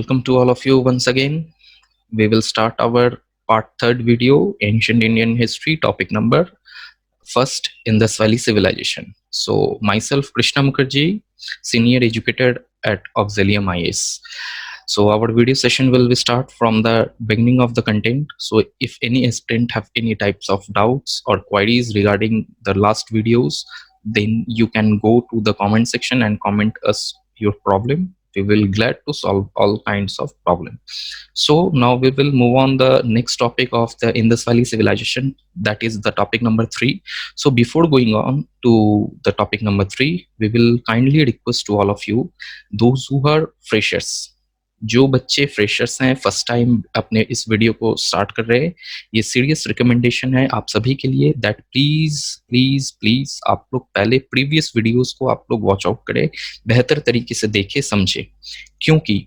welcome to all of you once again. We will start our part third video, Ancient Indian History, topic number first, Indus Valley Civilization. So myself, Krishna Mukherjee, senior educator at Auxilium IAS. So our video session will be start from the beginning of the content. So if any aspirant have any types of doubts or queries regarding the last videos, then you can go to the comment section and comment us your problem. We will glad to solve all kinds of problem. So now we will move on the next topic of the Indus Valley Civilization, that is the topic number 3. So before going on to the topic number 3, we will kindly request to all of you, those who are freshers, जो बच्चे freshers हैं, first time अपने इस video को start कर रहे हैं, ये सीरियस रिकमेंडेशन है आप सभी के लिए दैट प्लीज प्लीज प्लीज आप लोग पहले प्रीवियस वीडियोस को आप लोग वॉच आउट करें, बेहतर तरीके से देखें समझे, क्योंकि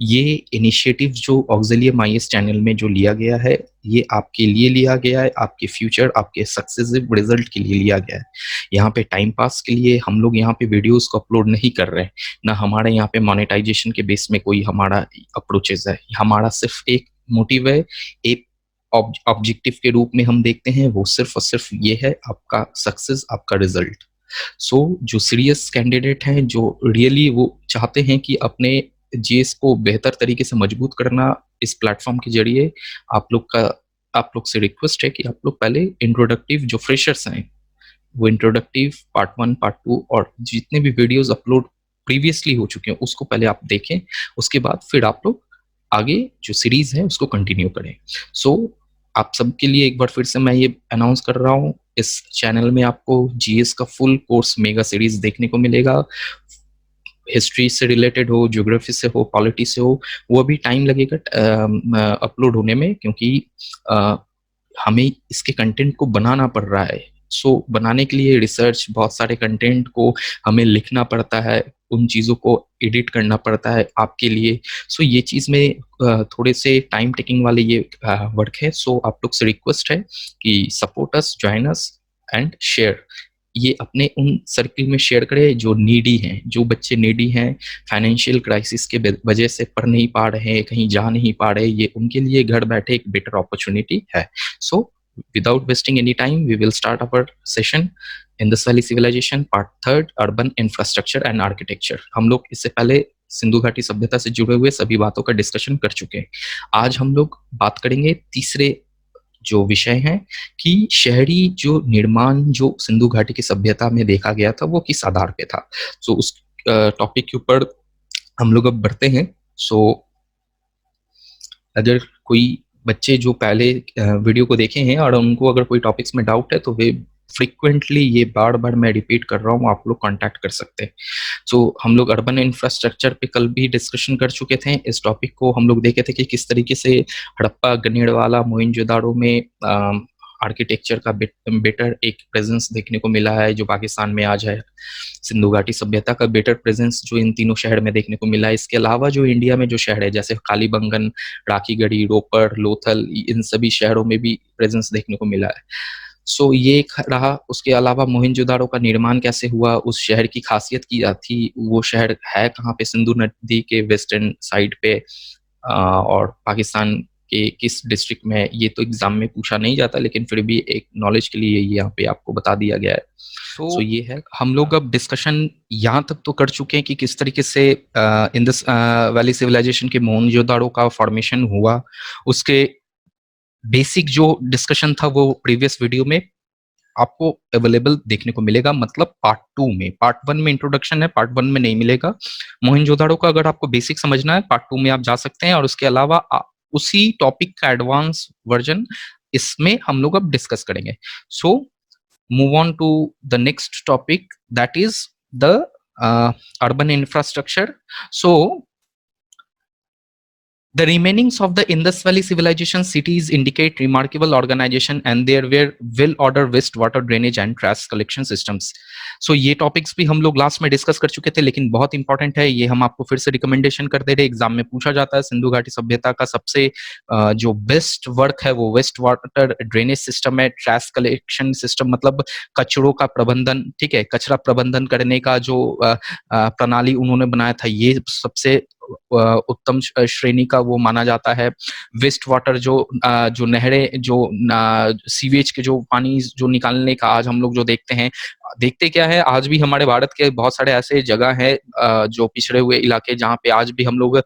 ये इनिशिएटिव जो ऑक्सिलियम आईएएस चैनल में जो लिया गया है, ये आपके लिए लिया गया है, आपके फ्यूचर, आपके सक्सेसिव रिजल्ट के लिए लिया गया है। यहाँ पे टाइम पास के लिए हम लोग यहाँ पे वीडियोस को अपलोड नहीं कर रहे हैं, ना हमारे यहाँ पे मोनेटाइजेशन के बेस में कोई हमारा अप्रोचेस है। हमारा सिर्फ एक मोटिव है, एक ऑब्जेक्टिव के रूप में हम देखते हैं, वो सिर्फ और सिर्फ ये है आपका सक्सेस, आपका रिजल्ट। सो जो सीरियस कैंडिडेट हैं, जो रियली वो चाहते हैं कि अपने जीएस को बेहतर तरीके से मजबूत करना इस प्लेटफॉर्म के जरिए, आप लोग से रिक्वेस्ट है कि आप लोग पहले इंट्रोडक्टिव जो फ्रेशर्स हैं, वो इंट्रोडक्टिव पार्ट 1, पार्ट 2 और जितने भी वीडियोस अपलोड प्रीवियसली हो चुके हैं उसको पहले आप देखें, उसके बाद फिर आप लोग आगे जो सीरीज है उसको कंटिन्यू करें। सो आप सबके लिए एक बार फिर से मैं ये अनाउंस कर रहा हूँ, इस चैनल में आपको जीएस का फुल कोर्स मेगा सीरीज देखने को मिलेगा। हिस्ट्री से रिलेटेड हो, ज्योग्राफी से हो, पॉलिटी से हो, वो भी टाइम लगेगा अपलोड होने में, क्योंकि हमें इसके कंटेंट को बनाना पड़ रहा है। सो बनाने के लिए रिसर्च, बहुत सारे कंटेंट को हमें लिखना पड़ता है, उन चीज़ों को एडिट करना पड़ता है आपके लिए। सो ये चीज़ में थोड़े से टाइम टेकिंग वाले ये वर्क है। सो आप लोग से रिक्वेस्ट है कि support us, join us and share. ये अपने उन सर्किल में शेयर करें जो नीडी हैं, जो बच्चे नीडी हैं, फाइनेंशियल क्राइसिस के वजह से पढ़ नहीं पा रहे हैं, कहीं जा नहीं पा रहे, ये उनके लिए घर बैठे एक बेटर अपॉर्चुनिटी है। So without wasting any time we will start our session, Indus valley civilisation part 3, urban infrastructure and architecture. हम लोग इससे पहले सिंधु घाटी सभ्यता से जुड़े हुए सभी बातों का डिस्कशन कर चुके हैं। आज हम लोग बात करेंगे तीसरे जो विषय है कि शहरी जो निर्माण जो सिंधु घाटी की सभ्यता में देखा गया था वो किस आधार पे था। सो उस टॉपिक के ऊपर हम लोग अब बढ़ते हैं। सो अगर कोई बच्चे जो पहले वीडियो को देखे हैं और उनको अगर कोई टॉपिक्स में डाउट है तो वे फ्रीक्वेंटली, ये बार बार मैं रिपीट कर रहा हूँ, आप लोग कांटेक्ट कर सकते हैं। सो हम लोग अर्बन इंफ्रास्ट्रक्चर पे कल भी डिस्कशन कर चुके थे। इस टॉपिक को हम लोग देखे थे कि किस तरीके से हड़प्पा, गनेड़वाला, मोहनजोदाड़ो में आर्किटेक्चर का बेटर एक प्रेजेंस देखने को मिला है, जो पाकिस्तान में आज है। सिंधु घाटी सभ्यता का बेटर प्रेजेंस जो इन तीनों शहर में देखने को मिला है। इसके अलावा जो इंडिया में जो शहर है जैसे कालीबंगन, राखीगढ़ी, रोपर, लोथल, इन सभी शहरों में भी प्रेजेंस देखने को मिला है। सो ये रहा। उसके अलावा मोहनजोदाड़ो का निर्माण कैसे हुआ, उस शहर की खासियत क्या थी, वो शहर है कहाँ पे, सिंधु नदी के वेस्टर्न साइड पे और पाकिस्तान के किस डिस्ट्रिक्ट में, ये तो एग्जाम में पूछा नहीं जाता, लेकिन फिर भी एक नॉलेज के लिए यहाँ पे आपको बता दिया गया है। सो ये है। हम लोग अब डिस्कशन यहाँ तक तो कर चुके हैं कि किस तरीके से इंडस वैली सिविलाइजेशन के मोहनजोदाड़ो का फॉर्मेशन हुआ। उसके बेसिक जो डिस्कशन था वो प्रीवियस वीडियो में आपको अवेलेबल देखने को मिलेगा, मतलब पार्ट 2 में। पार्ट 1 में इंट्रोडक्शन है, पार्ट 1 में नहीं मिलेगा। मोहनजोदाड़ो का अगर आपको बेसिक समझना है, पार्ट 2 में आप जा सकते हैं, और उसके अलावा उसी टॉपिक का एडवांस वर्जन इसमें हम लोग अब डिस्कस करेंगे। So move on to the next topic, that is the urban infrastructure. So the remainings of the Indus Valley civilization cities indicate remarkable organization and there were well-ordered wastewater drainage and trash collection systems. So ये topics भी हम लोग last में discuss कर चुके थे, लेकिन बहुत इंपॉर्टेंट है, ये हम आपको फिर से रिकमेंडेशन कर दे रहे। एग्जाम में पूछा जाता है, सिंधु घाटी सभ्यता का सबसे जो बेस्ट वर्क है वो वेस्ट वाटर ड्रेनेज सिस्टम है, ट्रैश कलेक्शन सिस्टम मतलब कचरों का प्रबंधन, ठीक है, कचरा प्रबंधन करने का जो प्रणाली उन्होंने बनाया था, ये सबसे उत्तम श्रेणी का वो माना जाता है। वेस्ट वाटर जो नहरें जो सीवेज के जो पानी जो निकालने का आज हम लोग जो देखते हैं, देखते क्या है, आज भी हमारे भारत के बहुत सारे ऐसे जगह हैं जो पिछड़े हुए इलाके जहाँ पे आज भी हम लोग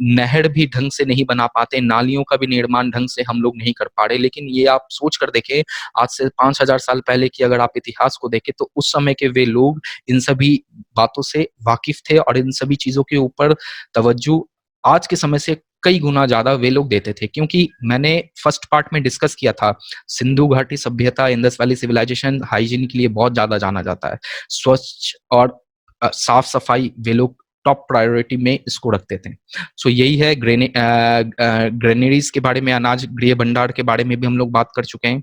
नहर भी ढंग से नहीं बना पाते, नालियों का भी निर्माण ढंग से हम लोग नहीं कर पा रहे। लेकिन ये आप सोच कर देखें, आज से 5000 साल पहले की अगर आप इतिहास को देखें तो उस समय के वे लोग इन सभी बातों से वाकिफ थे और इन सभी चीजों के ऊपर तवज्जो आज के समय से कई गुना ज्यादा वे लोग देते थे। क्योंकि मैंने फर्स्ट पार्ट में डिस्कस किया था, सिंधु घाटी सभ्यता, इंडस वैली सिविलाइजेशन हाइजीन के लिए बहुत ज्यादा जाना जाता है। स्वच्छ और साफ सफाई वे लोग टॉप प्रायोरिटी में इसको रखते थे। सो यही है ग्रेनरीज के बारे में, अनाज गृह भंडार के बारे में भी हम लोग बात कर चुके हैं।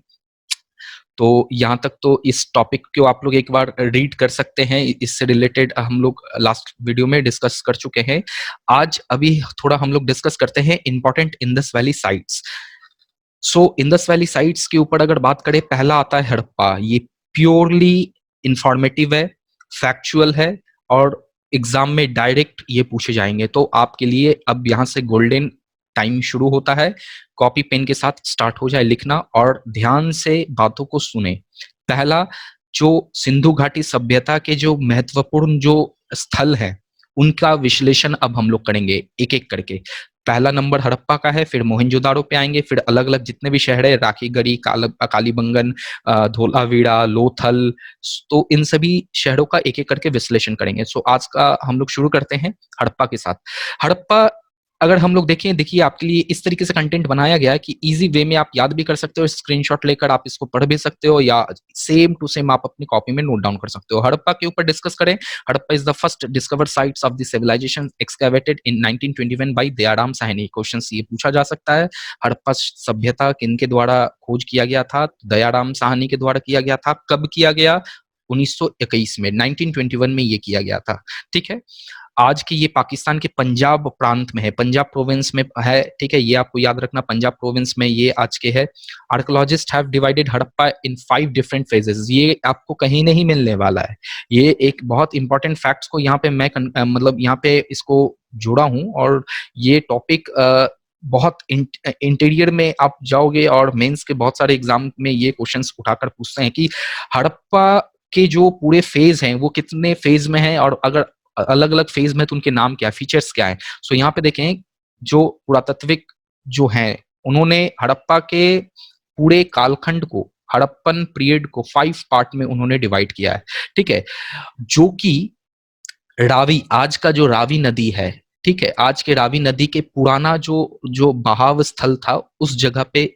तो यहाँ तक तो इस टॉपिक को आप लोग एक बार रीड कर सकते हैं, इससे रिलेटेड हम लोग लास्ट वीडियो में डिस्कस कर चुके हैं। आज अभी थोड़ा हम लोग डिस्कस करते हैं important Indus valley sites. So Indus valley sites के ऊपर अगर बात करें, पहला आता है हड़प्पा। ये प्योरली इंफॉर्मेटिव है, फैक्चुअल है और एग्जाम में डायरेक्ट ये पूछे जाएंगे। तो आपके लिए अब यहाँ से गोल्डन टाइम शुरू होता है, कॉपी पेन के साथ स्टार्ट हो जाए लिखना और ध्यान से बातों को सुने। पहला, जो सिंधु घाटी सभ्यता के जो महत्वपूर्ण जो स्थल है उनका विश्लेषण अब हम लोग करेंगे एक एक करके। पहला नंबर हड़प्पा का है, फिर मोहनजोदाड़ो पे आएंगे, फिर अलग अलग जितने भी शहर है, राखीगढ़ी, कालीबंगन, धोलावीरा, लोथल, तो इन सभी शहरों का एक एक करके विश्लेषण करेंगे। सो आज का हम लोग शुरू करते हैं हड़प्पा के साथ। हड़प्पा अगर हम लोग देखें, देखिए आपके लिए इस तरीके से कंटेंट बनाया गया है कि इजी वे में आप याद भी कर सकते हो, स्क्रीनशॉट लेकर आप इसको पढ़ भी सकते हो या सेम टू सेम आप अपनी कॉपी में नोट डाउन कर सकते हो। हड़प्पा के ऊपर डिस्कस करें। Harappa is the first discovered sites of the civilization excavated in 1921 by Dayaram Sahni. Question ये पूछा जा सकता है, हड़प्पा सभ्यता किनके द्वारा खोज किया गया था? दयाराम साहनी के द्वारा किया गया था। कब किया गया? 1921 में, 1921 में ये किया गया था। ठीक है, आज की ये पाकिस्तान के पंजाब प्रांत में है, पंजाब प्रोविंस में है। ठीक है, ये आपको याद रखना, पंजाब प्रोविंस में ये आज के है। Archaeologist have divided Harappa in 5 different phases. ये आपको कहीं नहीं मिलने वाला है। ये एक बहुत इंपॉर्टेंट फैक्ट्स को यहाँ पे मैं मतलब यहाँ पे इसको जोड़ा हूँ और ये टॉपिक बहुत इंटीरियर में आप जाओगे और मेंस के बहुत सारे एग्जाम में ये क्वेश्चंस उठाकर पूछते हैं कि हड़प्पा के जो पूरे फेज हैं वो कितने फेज में हैं और अगर अलग अलग फेज में तो उनके नाम क्या, फीचर्स क्या है। सो यहाँ पे देखें, जो पुरातात्विक जो हैं उन्होंने हड़प्पा के पूरे कालखंड को, हड़प्पन पीरियड को 5 पार्ट में उन्होंने डिवाइड किया है। ठीक है, जो कि रावी, आज का जो रावी नदी है, ठीक है, आज के रावी नदी के पुराना जो जो बहाव स्थल था उस जगह पे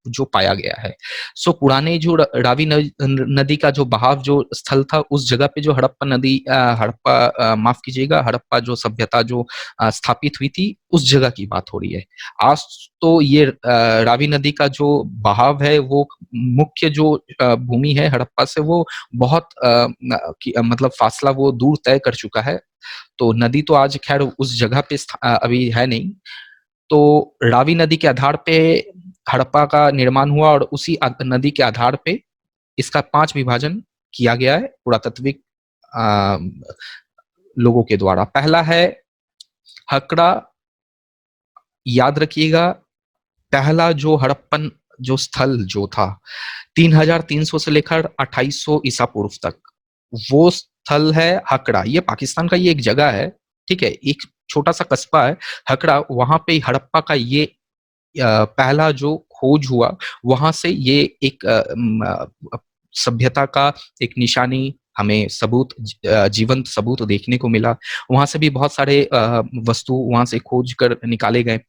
जो पाया गया है। सो पुराने जो रावी नदी का जो बहाव जो स्थल था उस जगह पे जो हड़प्पा नदी, हड़प्पा, माफ कीजिएगा, हड़प्पा जो सभ्यता जो स्थापित हुई थी उस जगह की बात हो रही है। आज तो ये रावी नदी का जो बहाव है वो मुख्य जो भूमि है हड़प्पा से वो बहुत मतलब फासला वो दूर तय कर चुका है। तो नदी तो आज खैर उस जगह पे अभी है नहीं। तो रावी नदी के आधार पे हड़प्पा का निर्माण हुआ और उसी नदी के आधार पे इसका 5 विभाजन किया गया है पुरातात्विक लोगों के द्वारा। पहला है हकड़ा, याद रखिएगा, पहला जो हड़प्पन जो स्थल जो था 3300 से लेकर 2800 ईसा पूर्व तक, वो स्थल है हकड़ा। ये पाकिस्तान का ये एक जगह है, ठीक है, एक छोटा सा कस्बा है हकड़ा। वहां पे हड़प्पा का ये पहला जो खोज हुआ, वहां से ये एक सभ्यता का एक निशानी हमें सबूत, जीवंत सबूत देखने को मिला। वहां से भी बहुत सारे वस्तु वहां से खोज कर निकाले गए।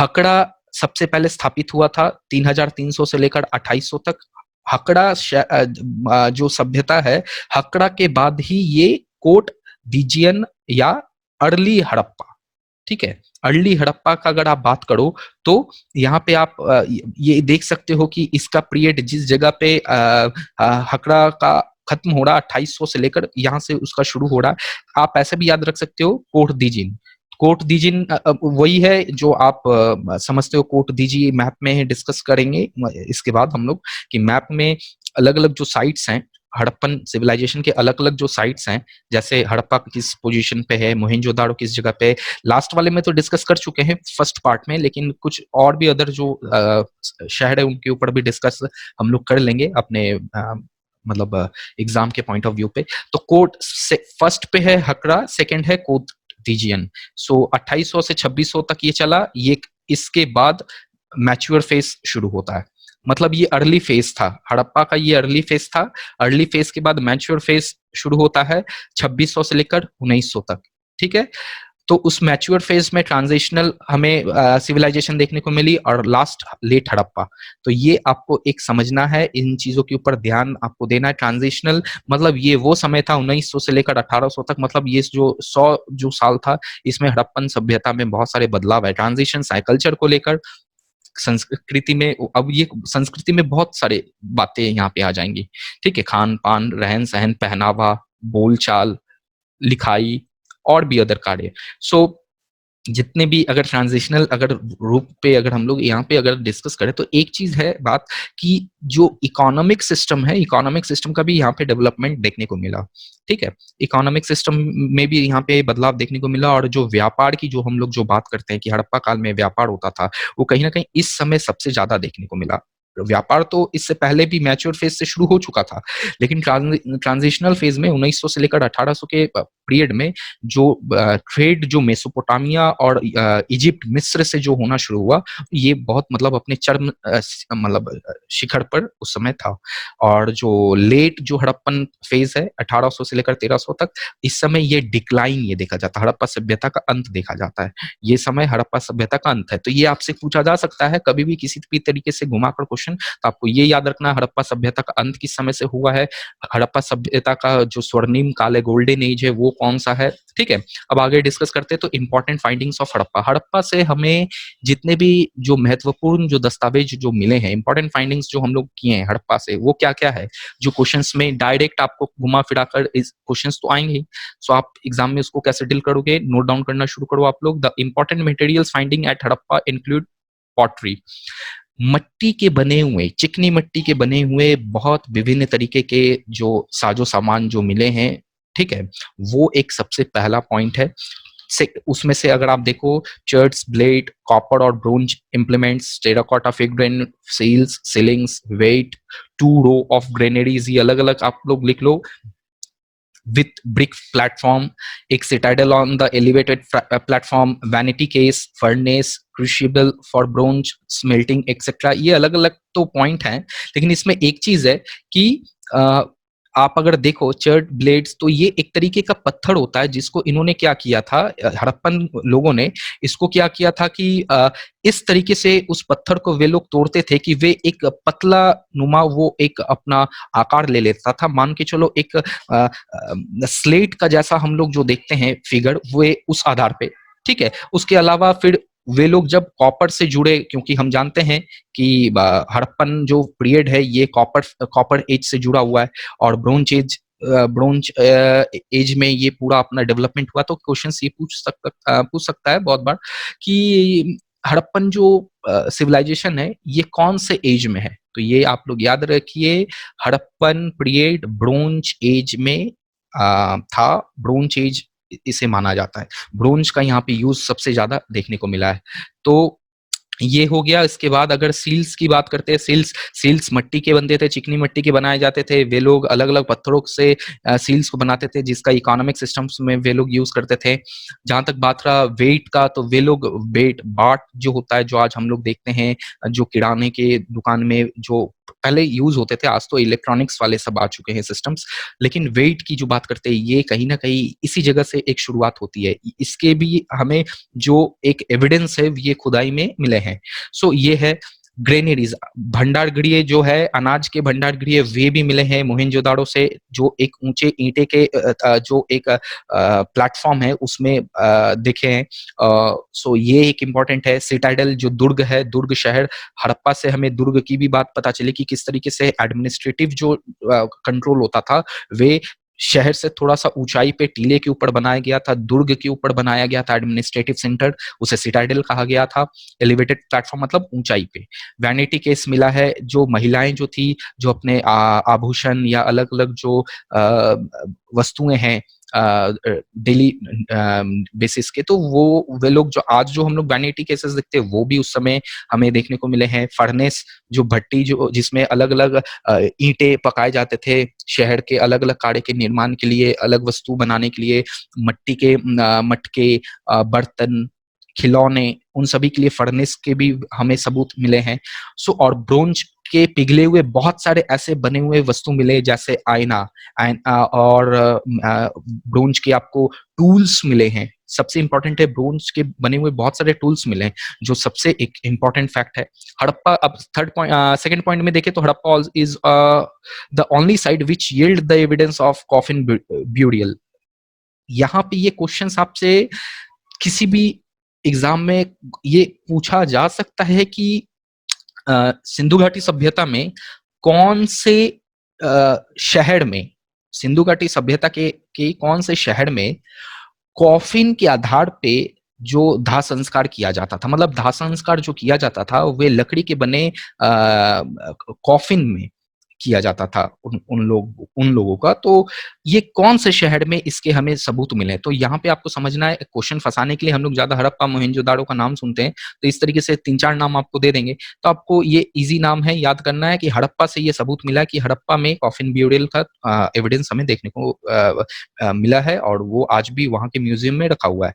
हकड़ा सबसे पहले स्थापित हुआ था 3300 से लेकर 2800 तक। हकड़ा जो सभ्यता है, हकड़ा के बाद ही ये कोट दीजियन या अर्ली हड़प्पा, ठीक है, अर्ली हड़प्पा का अगर आप बात करो तो यहाँ पे आप ये देख सकते हो कि इसका पीरियड जिस जगह पे हकड़ा का खत्म हो रहा 2800 से लेकर यहाँ से उसका शुरू हो रहा है। आप ऐसे भी याद रख सकते हो कोट दीजिन। कोट दीजिन वही है जो आप समझते हो। कोट दीजी मैप में डिस्कस करेंगे इसके बाद हम लोग कि मैप में अलग अलग जो साइट्स हैं हड़प्पन सिविलाइजेशन के अलग-अलग जो साइट्स हैं, जैसे हड़प्पा किस पोजीशन पे है, मोहनजोदाड़ो किस जगह पे है, लास्ट वाले में तो डिस्कस कर चुके हैं फर्स्ट पार्ट में, लेकिन कुछ और भी अदर जो शहर है उनके ऊपर भी डिस्कस हम लोग कर लेंगे अपने मतलब एग्जाम के पॉइंट ऑफ व्यू पे। तो कोट से फर्स्ट पे है हकरा, सेकंड है कोट डिजियन। सो 2800 से 2600 तक ये चला। ये इसके बाद मैच्योर फेज शुरू होता है, मतलब ये अर्ली फेज था, हड़प्पा का ये अर्ली फेज था। अर्ली फेज के बाद मैच्योर फेज शुरू होता है 2600 से लेकर 1900 तक। ठीक है, तो उस मैच्योर फेज में ट्रांजिशनल हमें सिविलाइजेशन देखने को मिली और लास्ट लेट हड़प्पा। तो ये आपको एक समझना है, इन चीजों के ऊपर ध्यान आपको देना है। ट्रांजिशनल मतलब ये वो समय था 1900 से लेकर 1800 तक, मतलब ये जो 100 जो साल था, इसमें हड़प्पन सभ्यता में बहुत सारे बदलाव है। ट्रांजिशन कल्चर को लेकर, संस्कृति में, अब ये संस्कृति में बहुत सारे बातें यहाँ पे आ जाएंगी। ठीक है, खान पान, रहन सहन, पहनावा, बोलचाल, लिखाई और भी अदर कार्य। सो जितने भी अगर ट्रांजिशनल अगर रूप पे अगर हम लोग यहाँ पे अगर डिस्कस करें, तो एक चीज है बात कि जो इकोनॉमिक सिस्टम है, इकोनॉमिक सिस्टम का भी यहाँ पे डेवलपमेंट देखने को मिला। ठीक है, इकोनॉमिक सिस्टम में भी यहाँ पे बदलाव देखने को मिला। और जो व्यापार की जो हम लोग जो बात करते हैं कि हड़प्पा काल में व्यापार होता था, वो कहीं ना कहीं इस समय सबसे ज्यादा देखने को मिला। व्यापार तो इससे पहले भी मैच्योर फेज से शुरू हो चुका था, लेकिन ट्रांजिशनल फेज में 1900 से लेकर 1800 के पीरियड में जो ट्रेड जो मेसोपोटामिया और इजिप्ट, मिस्र से जो होना शुरू हुआ, ये बहुत मतलब अपने चरम मतलब शिखर पर उस समय था। और जो लेट जो हड़प्पन फेज है 1800 से लेकर 1300 तक, इस समय ये डिक्लाइन ये देखा जाता है, हड़प्पा सभ्यता का अंत देखा जाता है। ये समय हड़प्पा सभ्यता का अंत है। तो ये आपसे पूछा जा सकता है कभी भी किसी भी तरीके से घुमाकर क्वेश्चन, तो आपको ये याद रखना हड़प्पा सभ्यता का अंत किस समय से हुआ है, हड़प्पा सभ्यता का जो स्वर्णिम काल है, गोल्डन एज है, वो कौन सा है। ठीक है, अब आगे डिस्कस करते हैं। तो important findings of Harappa. Harappa से हमें जितने भी जो महत्वपूर्ण जो दस्तावेज जो मिले हैं, इंपॉर्टेंट फाइंडिंग्स जो हम लोग किए हैं हड़प्पा से, वो क्या क्या है, जो क्वेश्चंस में डायरेक्ट आपको घुमा फिरा कर क्वेश्चंस तो आएंगे ही। सो आप एग्जाम में उसको कैसे डील करोगे, नोट डाउन करना शुरू करो आप लोग। The important materials finding at Harappa include pottery, मट्टी के बने हुए, चिकनी मट्टी के बने हुए बहुत विभिन्न तरीके के जो साजो सामान जो मिले हैं। ठीक है, वो एक सबसे पहला पॉइंट है। उसमें से अगर आप देखो, चर्ट्स, ब्लेड, कॉपर और bronze implements, terracotta figurine, seals, sealings, weight, 2 row of granaries, ये अलग अलग आप लोग लिख लो। विथ ब्रिक प्लेटफॉर्म, एक citadel on the elevated platform, vanity case, furnace, crucible for bronze smelting etcetera. ये अलग अलग तो पॉइंट हैं, लेकिन इसमें एक चीज है कि आप अगर देखो चर्ट ब्लेड्स, तो ये एक तरीके का पत्थर होता है जिसको इन्होंने क्या किया था, हड़प्पन लोगों ने इसको क्या किया था कि इस तरीके से उस पत्थर को वे लोग तोड़ते थे कि वे एक पतला नुमा वो एक अपना आकार ले लेता था। मान के चलो एक स्लेट का जैसा हम लोग जो देखते हैं फिगर, वे उस आधार पे। ठीक है, उसके अलावा फिर वे लोग जब कॉपर से जुड़े, क्योंकि हम जानते हैं कि हड़प्पन जो पीरियड है ये कॉपर एज से जुड़ा हुआ है, और ब्रोंज एज में ये पूरा अपना डेवलपमेंट हुआ। तो क्वेश्चन ये पूछ सकता है बहुत बार कि हड़प्पन जो सिविलाइजेशन है ये कौन से एज में है। तो ये आप लोग याद रखिए, हड़प्पन पीरियड ब्रोंज एज में था। ब्रोंज एज इसे माना जाता है। ब्रोंज का यहाँ पे यूज सबसे ज्यादा देखने को मिला है। तो ये हो गया। इसके बाद अगर सील्स की बात करते हैं, सील्स मट्टी के बनते थे, चिकनी मट्टी के बनाए जाते थे। वे लोग अलग अलग पत्थरों से सील्स को बनाते थे, जिसका इकोनॉमिक सिस्टम्स में वे लोग यूज करते थे। जहां तक बात रहा वेट का, तो वे लोग वेट बाट जो होता है, जो आज हम लोग देखते हैं, जो किराने के दुकान में जो पहले यूज होते थे, आज तो इलेक्ट्रॉनिक्स वाले सब आ चुके हैं सिस्टम्स। लेकिन वेट की जो बात करते हैं, ये कहीं ना कहीं इसी जगह से एक शुरुआत होती है। इसके भी हमें जो एक एविडेंस है ये खुदाई में मिले हैं। सो ये है ग्रेनेरीज, भंडार गृह जो है, अनाज के भंडार गृह, वे भी मिले हैं मोहनजोदाड़ो से। जो एक ऊंचे ईंटे के जो एक प्लेटफॉर्म है उसमें दिखे हैं। सो ये एक इम्पॉर्टेंट है। सिटाइडल जो दुर्ग है, दुर्ग शहर, हड़प्पा से हमें दुर्ग की भी बात पता चली कि किस तरीके से एडमिनिस्ट्रेटिव जो कंट्रोल होता था वे शहर से थोड़ा-सा ऊँचाई पे टीले के ऊपर बनाया गया था, दुर्ग के ऊपर बनाया गया था एडमिनिस्ट्रेटिव सेंटर, उसे सिटाडेल कहा गया था। एलिवेटेड प्लेटफ़ॉर्म मतलब ऊँचाई पे। वैनिटी केस मिला है, जो महिलाएँ जो थी, जो अपने आभूषण या अलग-अलग जो वस्तुएँ हैं डेली बेसिस के, तो वो वे लोग जो आज जो हम लोग वैनिटी केसेस देखते हैं, वो भी उस समय हमें देखने को मिले हैं। फर्नेस जो भट्टी जो जिसमें अलग-अलग ईंटें पकाए जाते थे, शहर के अलग-अलग कार्य के निर्माण के लिए, अलग वस्तु बनाने के लिए, मट्टी के मटके, बर्तन, खिलौने, उन सभी के लिए फर्नेस के भी हमें सबूत मिले हैं। और ब्रोंज के पिघले हुए बहुत सारे ऐसे बने हुए वस्तु मिले, जैसे आईना और ब्रोंज के आपको टूल्स मिले हैं। सबसे इम्पोर्टेंट है, ब्रोंज के बने हुए बहुत सारे टूल्स मिले हैं, जो सबसे एक इम्पोर्टेंट फैक्ट है। हड़प्पा, अब सेकंड पॉइंट में देखें तो Harappa is the only site which yield the evidence of coffin burial. यहाँ पे ये क्वेश्चंस आपसे किसी भी एग्जाम में ये पूछा जा सकता है कि सिंधु घाटी सभ्यता में कौन से शहर में, सिंधु घाटी सभ्यता के कौन से शहर में कॉफिन के आधार पे जो दाह संस्कार किया जाता था, मतलब दाह संस्कार जो किया जाता था वे लकड़ी के बने कॉफिन में किया जाता था उन लोगों का। तो ये कौन से शहर में इसके हमें सबूत मिले? तो यहाँ पे आपको समझना है, क्वेश्चन फंसाने के लिए हम लोग ज्यादा हड़प्पा मोहनजोदाड़ो का नाम सुनते हैं, तो इस तरीके से 3-4 नाम आपको दे देंगे। तो आपको ये इजी नाम है, याद करना है कि हड़प्पा से ये सबूत मिला कि हड़प्पा में कॉफिन ब्यूरियल का एविडेंस हमें देखने को मिला है, और वो आज भी वहां के म्यूजियम में रखा हुआ है।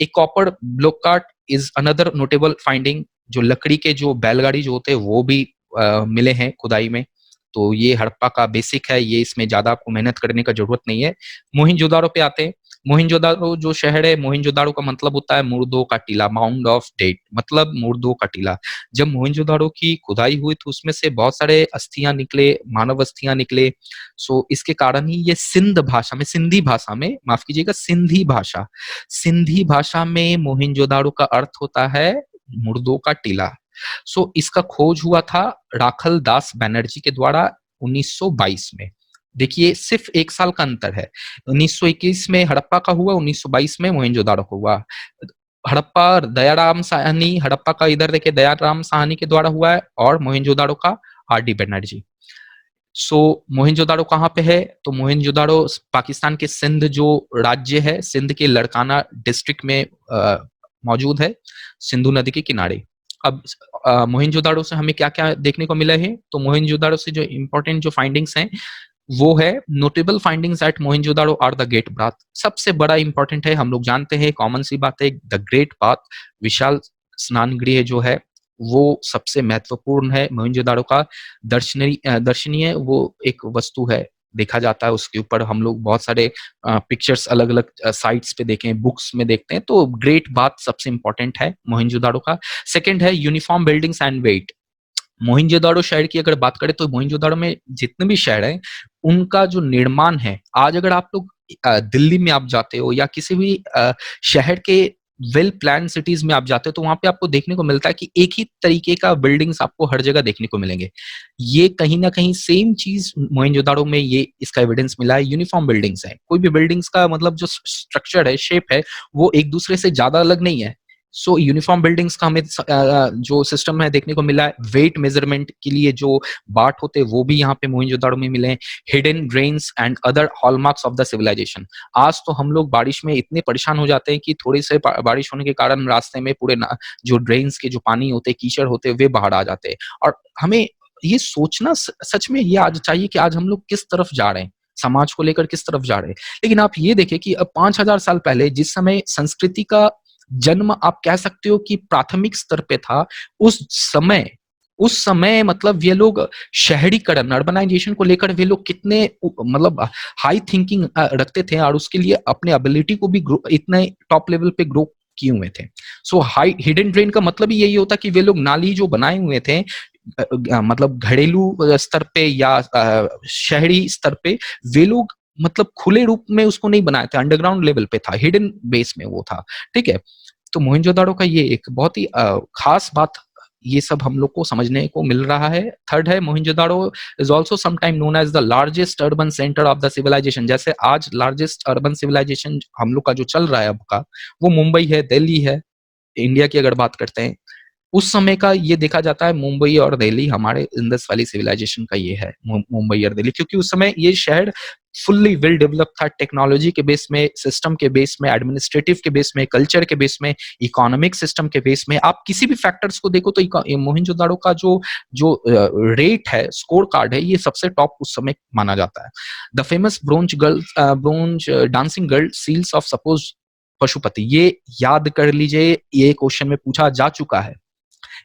एक copper block cart is another notable finding. जो लकड़ी के जो बैलगाड़ी जो होते हैं वो भी मिले हैं खुदाई में। तो ये हड़प्पा का बेसिक है, ये इसमें ज्यादा आपको मेहनत करने का जरूरत नहीं है। मोहिंजोदारो पे आते हैं। मोहिंजोदारो जो शहर है, मोहिंजोदारो का मतलब होता है मुर्दों का टीला, माउंड ऑफ डेड, मतलब मुर्दों का टीला। जब मोहिंजोदारो की खुदाई हुई तो उसमें से बहुत सारे अस्थियां निकले, मानव अस्थियां निकले। इसके कारण ही ये सिंध भाषा में, सिंधी भाषा में, माफ कीजिएगा, सिंधी भाषा में मोहिंजोदारो का अर्थ होता है मुर्दों का टीला। इसका खोज हुआ था राखल दास बैनर्जी के द्वारा 1922 में। देखिए, सिर्फ 1 साल का अंतर है। 1921 में हड़प्पा का हुआ, 1922 में मोहनजोदाड़ो का हुआ। हड़प्पा दयाराम साहनी, हड़प्पा का इधर देखिए दयाराम साहनी के द्वारा हुआ है, और मोहनजोदाड़ो का आर.डी. बनर्जी। मोहनजोदाड़ो कहाँ पे है? तो मोहनजोदाड़ो पाकिस्तान के सिंध जो राज्य है, सिंध के लड़काना डिस्ट्रिक्ट में मौजूद है, सिंधु नदी के किनारे। अब मोहनजोदाड़ो से हमें क्या क्या देखने को मिला है? तो मोहनजोदाड़ो से जो इंपॉर्टेंट जो फाइंडिंग्स हैं वो है, notable findings at Mohenjodaro are the great bath. सबसे बड़ा इंपॉर्टेंट है, हम लोग जानते हैं, कॉमन सी बात है, द ग्रेट बाथ, विशाल स्नान गृह जो है वो सबसे महत्वपूर्ण है मोहनजोदाड़ो का। दर्शनीय वो एक वस्तु है, देखा जाता है उसके ऊपर। हम लोग बहुत सारे पिक्चर्स अलग अलग साइट्स पे देखें, बुक्स में देखते हैं, तो ग्रेट बाथ सबसे इंपॉर्टेंट है मोहनजोदाड़ो का। सेकंड है यूनिफॉर्म बिल्डिंग्स एंड वेट। मोहिंजोदाड़ो शहर की अगर बात करें तो मोहिंजोदाड़ो में जितने भी शहर हैं उनका जो निर्माण है, आज अगर आप लोग दिल्ली में आप जाते हो या किसी भी शहर के वेल प्लान सिटीज में आप जाते हो, तो वहां पे आपको देखने को मिलता है कि एक ही तरीके का बिल्डिंग्स आपको हर जगह देखने को मिलेंगे। ये कहीं ना कहीं सेम चीज मोहिंजोदाड़ो में ये इसका एविडेंस मिला है, यूनिफॉर्म बिल्डिंग्स है। कोई भी बिल्डिंग्स का मतलब जो स्ट्रक्चर है, शेप है, वो एक दूसरे से ज्यादा अलग नहीं है। यूनिफॉर्म बिल्डिंग्स का हमें जो सिस्टम है देखने को मिला है। वेट मेजरमेंट के लिए जो बाट होते हैं वो भी यहाँ पे मोहिंजोदाड़ो में मिले हैं। Hidden drains and other hallmarks of the civilisation. आज तो हम लोग बारिश में इतने परेशान हो जाते हैं कि थोड़ी से बारिश होने के कारण रास्ते में पूरे जो ड्रेन्स के जो पानी होते हैं, कीचड़ होते हैं, वे बाहर आ जाते हैं। और हमें ये सोचना सच में ये आज चाहिए कि आज हम लोग किस तरफ जा रहे हैं, समाज को लेकर किस तरफ जा रहे हैं। लेकिन आप ये देखें कि अब 5000 साल पहले जिस समय संस्कृति का जन्म आप कह सकते हो कि प्राथमिक स्तर पे था, उस समय मतलब ये लोग शहरीकरण, अर्बनाइजेशन को लेकर वे लोग कितने मतलब हाई थिंकिंग रखते थे, और उसके लिए अपने एबिलिटी को भी इतने टॉप लेवल पे ग्रो किए हुए थे। हाई हिडन ड्रेन का मतलब ही यही होता कि वे लोग नाली जो बनाए हुए थे, मतलब घरेलू स्तर पे या शहरी स्तर पे, वे लोग मतलब खुले रूप में उसको नहीं बनाए थे, अंडरग्राउंड लेवल पे था, हिडन बेस में वो था। ठीक है, तो मोहनजोदाड़ो का ये एक बहुत ही खास बात ये सब हम लोग को समझने को मिल रहा है। थर्ड है Mohenjodaro is also sometime known as the largest urban centre of the civilisation. जैसे आज लार्जेस्ट अर्बन सिविलाइजेशन हम लोग का जो चल रहा है अब का, वो मुंबई है, दिल्ली है, इंडिया की अगर बात करते हैं। उस समय का ये देखा जाता है मुंबई और दिल्ली हमारे इंडस वैली सिविलाइजेशन का ये है, मुंबई और दिल्ली, क्योंकि उस समय ये शहर फुल्ली वेल डेवलप था, टेक्नोलॉजी के बेस में, सिस्टम के बेस में, एडमिनिस्ट्रेटिव के बेस में, कल्चर के बेस में, इकोनॉमिक सिस्टम के बेस में। आप किसी भी फैक्टर्स को देखो तो मोहनजोदाड़ो का जो जो रेट है, स्कोर कार्ड है, ये सबसे टॉप उस समय माना जाता है। The famous bronze dancing girl seals of suppose Pashupati, ये याद कर लीजिए, ये क्वेश्चन में पूछा जा चुका है।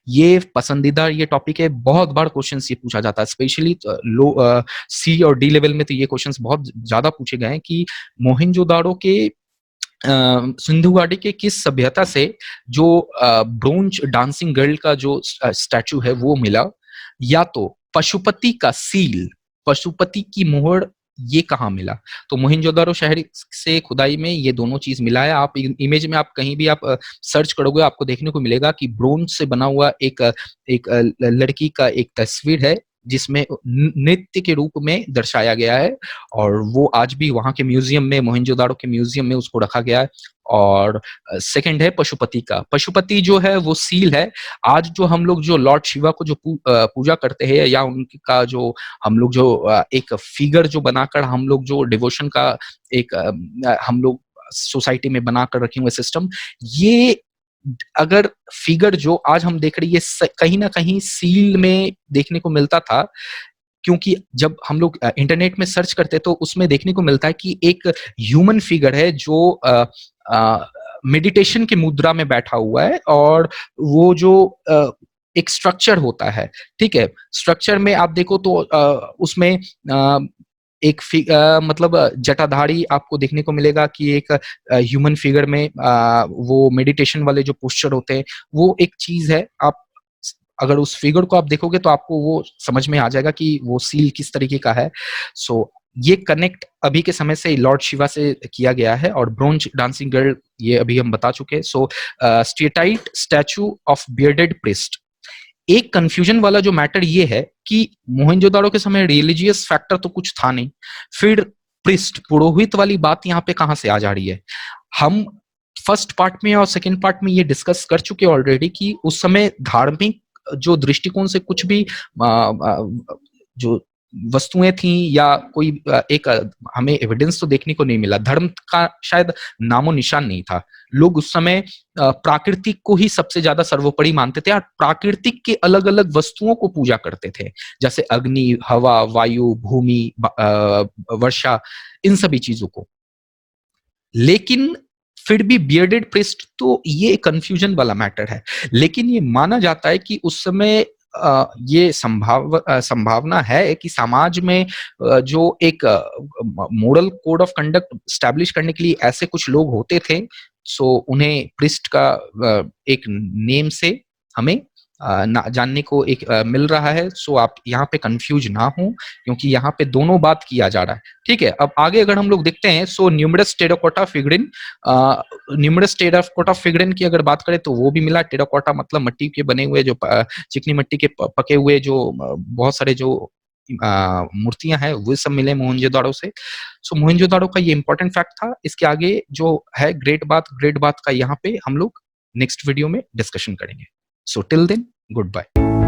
ये पसंदीदा ये टॉपिक है, बहुत बार क्वेश्चंस ये पूछा जाता है, स्पेशली लो सी और डी लेवल में तो ये क्वेश्चंस बहुत ज्यादा पूछे गए हैं कि मोहनजोदाड़ो के सिंधु घाटी के किस सभ्यता से जो ब्रोंज डांसिंग गर्ल का जो स्टैचू है वो मिला, या तो पशुपति का सील, पशुपति की मोहर, ये कहाँ मिला। तो मोहनजोदाड़ो शहर से खुदाई में ये दोनों चीज मिला है। आप इमेज में आप कहीं भी आप सर्च करोगे, आपको देखने को मिलेगा कि ब्रोंज से बना हुआ एक लड़की का एक तस्वीर है, जिसमें नृत्य के रूप में दर्शाया गया है, और वो आज भी वहां के म्यूजियम में, मोहनजोदाड़ो के म्यूजियम में उसको रखा गया है। और सेकंड है पशुपति का। पशुपति जो है वो सील है। आज जो हम लोग जो लॉर्ड शिवा को जो पूजा करते हैं, या उनका जो हम लोग जो एक फिगर जो बनाकर हम लोग जो डिवोशन का एक हम लोग सोसाइटी में बनाकर रखे हुए सिस्टम, ये अगर फिगर जो आज हम देख रहे हैं, ये कहीं ना कहीं सील में देखने को मिलता था। क्योंकि जब हम लोग इंटरनेट में सर्च करते हैं तो उसमें देखने को मिलता है कि एक ह्यूमन फिगर है जो मेडिटेशन की मुद्रा में बैठा हुआ है, और वो जो एक स्ट्रक्चर होता है, ठीक है, स्ट्रक्चर में आप देखो तो उसमें मतलब जटाधारी आपको देखने को मिलेगा कि एक ह्यूमन फिगर में वो मेडिटेशन वाले जो पोस्चर होते हैं, वो एक चीज है। आप अगर उस फिगर को आप देखोगे तो आपको वो समझ में आ जाएगा कि वो सील किस तरीके का है। सो ये कनेक्ट अभी के समय से लॉर्ड शिवा से किया गया है। और ब्रोंज डांसिंग गर्ल ये अभी हम बता चुके हैं। So steatite statue of bearded priest. एक कंफ्यूजन वाला जो मैटर ये है कि मोहनजोदाड़ो के समय रिलीजियस फैक्टर तो कुछ था नहीं, फिर प्रिस्ट पुरोहित वाली बात यहाँ पे कहां से आ जा रही है। हम फर्स्ट पार्ट में और सेकंड पार्ट में ये डिस्कस कर चुके ऑलरेडी कि उस समय धार्मिक जो दृष्टिकोण से कुछ भी जो वस्तुएं थी या कोई एक हमें एविडेंस तो देखने को नहीं मिला, धर्म का शायद नामो निशान नहीं था। लोग उस समय प्राकृतिक को ही सबसे ज्यादा सर्वोपरि मानते थे, और प्राकृतिक के अलग अलग वस्तुओं को पूजा करते थे, जैसे अग्नि, हवा, वायु, भूमि, वर्षा, इन सभी चीजों को। लेकिन फिर भी बियर्डेड प्रिस्ट, तो ये कंफ्यूजन वाला मैटर है। लेकिन ये माना जाता है कि उस समय ये संभावना है कि समाज में जो एक moral code of conduct establish करने के लिए ऐसे कुछ लोग होते थे। सो उन्हें प्रिस्ट का एक नेम से हमें जानने को एक मिल रहा है। सो आप यहाँ पे कंफ्यूज ना हो, क्योंकि यहाँ पे दोनों बात किया जा रहा है। ठीक है, अब आगे अगर हम लोग देखते हैं, so numerous terracotta figurine, numerous terracotta figurine की अगर बात करें तो वो भी मिला। टेराकोटा मतलब मिट्टी के बने हुए, जो चिकनी मिट्टी के पके हुए जो बहुत सारे जो मूर्तियां हैं, वो सब मिले मोहनजोदाड़ो से। सो मोहनजोदाड़ो का ये इंपॉर्टेंट फैक्ट था। इसके आगे जो है ग्रेट बात का यहाँ पे हम लोग नेक्स्ट वीडियो में डिस्कशन करेंगे। So till then, good bye.